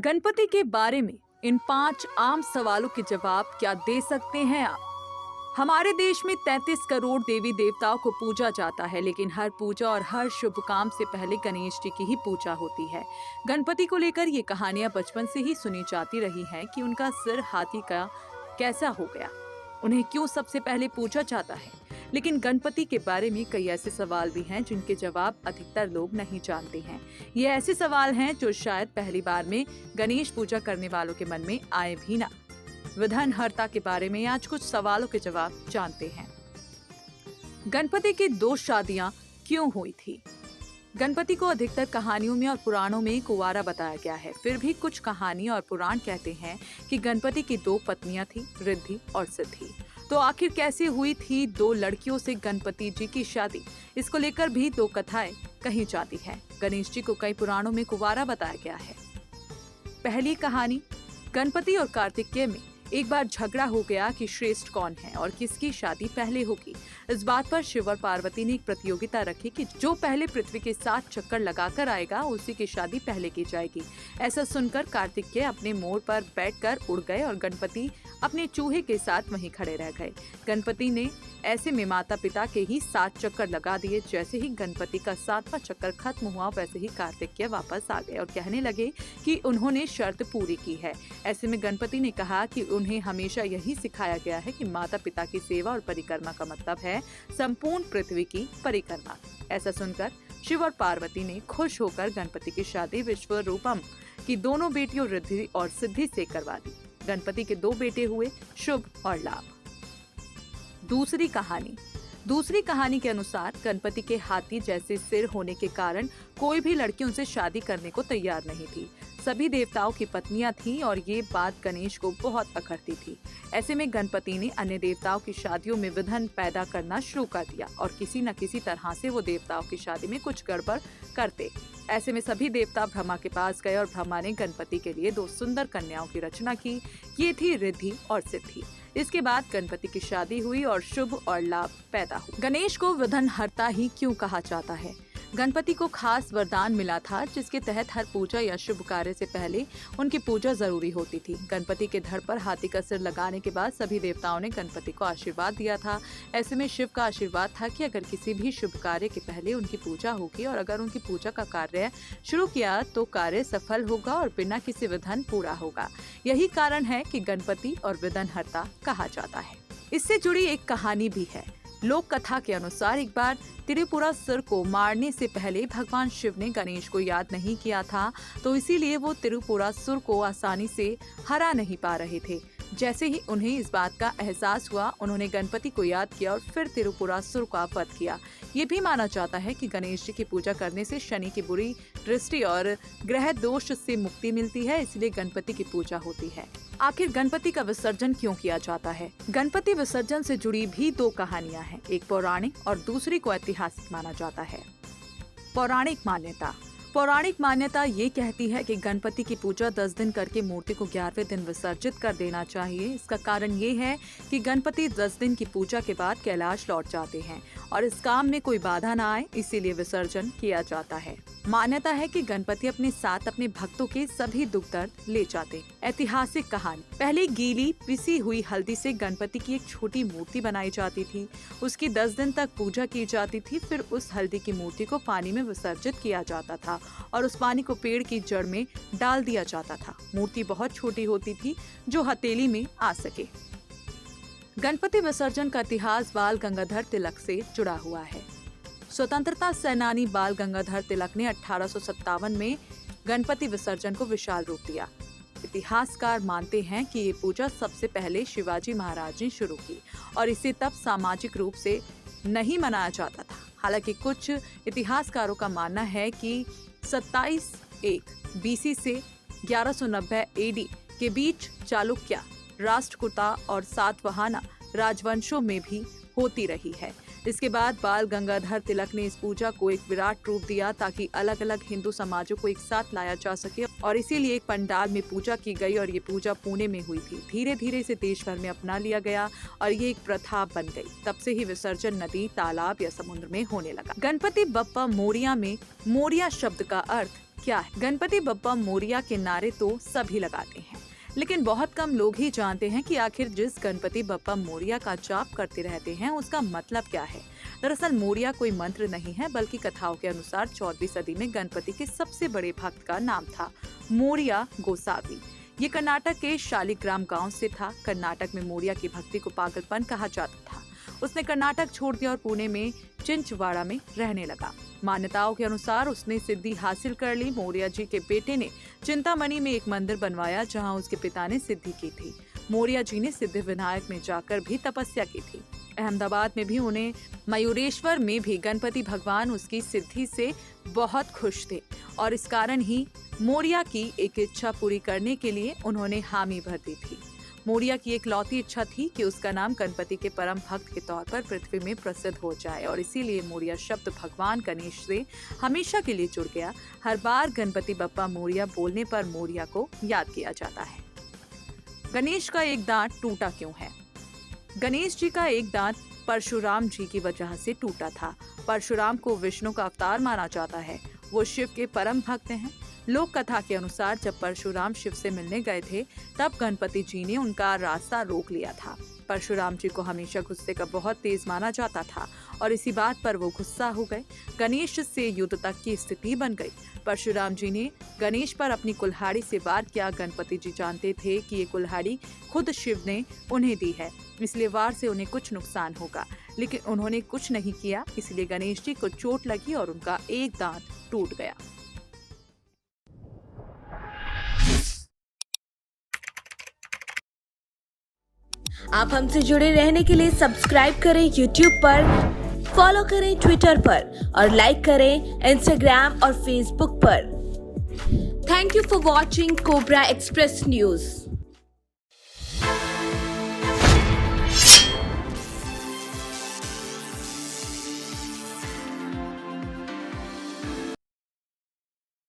गणपति के बारे में इन 5 आम सवालों के जवाब क्या दे सकते हैं आप? हमारे देश में 33 करोड़ देवी देवताओं को पूजा जाता है, लेकिन हर पूजा और हर शुभ काम से पहले गणेश जी की ही पूजा होती है। गणपति को लेकर ये कहानियां बचपन से ही सुनी जाती रही हैं कि उनका सिर हाथी का कैसा हो गया, उन्हें क्यों सबसे पहले पूजा जाता है। लेकिन गणपति के बारे में कई ऐसे सवाल भी हैं जिनके जवाब अधिकतर लोग नहीं जानते हैं। ये ऐसे सवाल हैं जो शायद पहली बार में गणेश पूजा करने वालों के मन में आए भी ना। विघ्नहर्ता के बारे में आज कुछ सवालों के जवाब जानते हैं। गणपति की 2 शादियां क्यों हुई थी? गणपति को अधिकतर कहानियों में और पुराणों में कुंवारा बताया गया है। फिर भी कुछ कहानी और पुराण कहते हैं कि गणपति की 2 पत्नियां थी, रिद्धि और सिद्धि। तो आखिर कैसे हुई थी 2 लड़कियों से गणपति जी की शादी? इसको लेकर भी 2 कथाएं कही जाती है। गणेश जी को कई पुराणों में कुंवारा बताया गया है। पहली कहानी, गणपति और कार्तिकेय में एक बार झगड़ा हो गया कि श्रेष्ठ कौन है और किसकी शादी पहले होगी। इस बात पर शिव और पार्वती ने एक प्रतियोगिता रखी कि जो पहले पृथ्वी के 7 चक्कर लगाकर आएगा उसी की शादी पहले की जाएगी। ऐसा सुनकर कार्तिकेय अपने मोर पर बैठकर उड़ गए और गणपति अपने चूहे के साथ वहीं खड़े रह गए। गणपति ने ऐसे में माता पिता के ही 7 चक्कर लगा दिए। जैसे ही गणपति का 7वां चक्कर खत्म हुआ, वैसे ही कार्तिकेय वापस आ गए और कहने लगे कि उन्होंने शर्त पूरी की है। ऐसे में गणपति ने कहा कि उन्हें हमेशा यही सिखाया गया है कि माता पिता की सेवा और परिक्रमा का मतलब है संपूर्ण पृथ्वी की परिक्रमा। ऐसा सुनकर शिव और पार्वती ने खुश होकर गणपति की शादी विश्वरूपम की दोनों बेटियों रिद्धि और सिद्धि से करवा दी। गणपति के 2 बेटे हुए, शुभ और लाभ। दूसरी कहानी के अनुसार गणपति के हाथी जैसे सिर होने के कारण कोई भी लड़की उनसे शादी करने को तैयार नहीं थी। सभी देवताओं की पत्नियां थीं और ये बात गणेश को बहुत अखरती थी। ऐसे में गणपति ने अन्य देवताओं की शादियों में विघ्न पैदा करना शुरू कर दिया और किसी न किसी तरह से वो देवताओं की शादी में कुछ गड़बड़ करते। ऐसे में सभी देवता ब्रह्मा के पास गए और ब्रह्मा ने गणपति के लिए 2 सुंदर कन्याओं की रचना की। ये थी रिद्धि और सिद्धि। इसके बाद गणपति की शादी हुई और शुभ और लाभ पैदा हुआ। गणेश को विघ्नहर्ता ही क्यों कहा जाता है? गणपति को खास वरदान मिला था जिसके तहत हर पूजा या शुभ कार्य से पहले उनकी पूजा जरूरी होती थी। गणपति के धड़ पर हाथी का सिर लगाने के बाद सभी देवताओं ने गणपति को आशीर्वाद दिया था। ऐसे में शिव का आशीर्वाद था कि अगर किसी भी शुभ कार्य के पहले उनकी पूजा होगी और अगर उनकी पूजा का कार्य शुरू किया तो कार्य सफल होगा और बिना किसी विघ्न पूरा होगा। यही कारण है कि गणपति और विघ्नहर्ता कहा जाता है। इससे जुड़ी एक कहानी भी है। लोक कथा के अनुसार एक बार त्रिपुरासुर को मारने से पहले भगवान शिव ने गणेश को याद नहीं किया था, तो इसीलिए वो त्रिपुरासुर को आसानी से हरा नहीं पा रहे थे। जैसे ही उन्हें इस बात का एहसास हुआ, उन्होंने गणपति को याद किया और फिर त्रिपुरासुर का वध किया। ये भी माना जाता है कि गणेश जी की पूजा करने से शनि की बुरी दृष्टि और ग्रह दोष से मुक्ति मिलती है, इसलिए गणपति की पूजा होती है। आखिर गणपति का विसर्जन क्यों किया जाता है? गणपति विसर्जन से जुड़ी भी 2 कहानियां हैं, एक पौराणिक और दूसरी को ऐतिहासिक माना जाता है। पौराणिक मान्यता ये कहती है कि गणपति की पूजा 10 दिन करके मूर्ति को 11वें दिन विसर्जित कर देना चाहिए। इसका कारण ये है कि गणपति 10 दिन की पूजा के बाद कैलाश लौट जाते हैं और इस काम में कोई बाधा ना आए, इसीलिए विसर्जन किया जाता है। मान्यता है कि गणपति अपने साथ अपने भक्तों के सभी दुख दर्द ले जाते। ऐतिहासिक कहानी, पहले गीली पिसी हुई हल्दी से गणपति की एक छोटी मूर्ति बनाई जाती थी। उसकी 10 दिन तक पूजा की जाती थी। फिर उस हल्दी की मूर्ति को पानी में विसर्जित किया जाता था और उस पानी को पेड़ की जड़ में डाल दिया जाता था। मूर्ति बहुत छोटी होती थी जो हथेली में आ सके। गणपति विसर्जन का इतिहास बाल गंगाधर तिलक से जुड़ा हुआ है। स्वतंत्रता सेनानी बाल गंगाधर तिलक ने 1857 में गणपति विसर्जन को विशाल रूप दिया। इतिहासकार मानते हैं कि ये पूजा सबसे पहले शिवाजी महाराज ने शुरू की और इसे तब सामाजिक रूप से नहीं मनाया जाता था। हालांकि कुछ इतिहासकारों का मानना है कि 27 BC से 1190 AD के बीच चालुक्य, राष्ट्रकूटा और सातवाहना राजवंशों में भी होती रही है। इसके बाद बाल गंगाधर तिलक ने इस पूजा को एक विराट रूप दिया ताकि अलग अलग हिंदू समाजों को एक साथ लाया जा सके और इसीलिए एक पंडाल में पूजा की गई और ये पूजा पुणे में हुई थी। धीरे धीरे इसे देश भर में अपना लिया गया और ये एक प्रथा बन गई। तब से ही विसर्जन नदी, तालाब या समुद्र में होने लगा। गणपति बप्पा मोरिया में मोरिया शब्द का अर्थ क्या है? गणपति बप्पा मोरिया के नारे तो सभी लगाते हैं, लेकिन बहुत कम लोग ही जानते हैं कि आखिर जिस गणपति बप्पा मोरिया का जाप करते रहते हैं उसका मतलब क्या है। दरअसल मोरिया कोई मंत्र नहीं है, बल्कि कथाओं के अनुसार 14वीं सदी में गणपति के सबसे बड़े भक्त का नाम था मोरिया गोसावी। ये कर्नाटक के शालिग्राम गांव से था। कर्नाटक में मोरिया की भक्ति को पागलपन कहा जाता था। उसने कर्नाटक छोड़ दिया और पुणे में चिंचवाड़ा में रहने लगा। मान्यताओं के अनुसार उसने सिद्धि हासिल कर ली। मोरिया जी के बेटे ने चिंतामणि में एक मंदिर बनवाया जहां उसके पिता ने सिद्धि की थी। मोरिया जी ने सिद्धि विनायक में जाकर भी तपस्या की थी। अहमदाबाद में भी उन्हें मयूरेश्वर में भी गणपति भगवान उसकी सिद्धि से बहुत खुश थे और इस कारण ही मोरिया की एक इच्छा पूरी करने के लिए उन्होंने हामी भर दी थी। मोरिया की एक लौती इच्छा थी कि उसका नाम गणपति के परम भक्त के तौर पर पृथ्वी में प्रसिद्ध हो जाए और इसीलिए मोरिया शब्द भगवान गणेश से हमेशा के लिए जुड़ गया। हर बार गणपति बप्पा मोरिया बोलने पर मोरिया को याद किया जाता है। गणेश का एक दांत टूटा क्यों है? गणेश जी का एक दांत परशुराम जी की वजह से टूटा था। परशुराम को विष्णु का अवतार माना जाता है। वो शिव के परम भक्त हैं। लोक कथा के अनुसार जब परशुराम शिव से मिलने गए थे तब गणपति जी ने उनका रास्ता रोक लिया था। परशुराम जी को हमेशा गुस्से का बहुत तेज माना जाता था और इसी बात पर वो गुस्सा हो गए। गणेश से युद्ध तक की स्थिति बन गई। परशुराम जी ने गणेश पर अपनी कुल्हाड़ी से वार किया। गणपति जी जानते थे कि ये कुल्हाड़ी खुद शिव ने उन्हें दी है, इसलिए वार से उन्हें कुछ नुकसान होगा, लेकिन उन्होंने कुछ नहीं किया। इसलिए गणेश जी को चोट लगी और उनका एक दांत टूट गया। आप हमसे जुड़े रहने के लिए सब्सक्राइब करें YouTube पर, फॉलो करें Twitter पर और लाइक करें Instagram और Facebook पर। Thank you for watching cobra express news.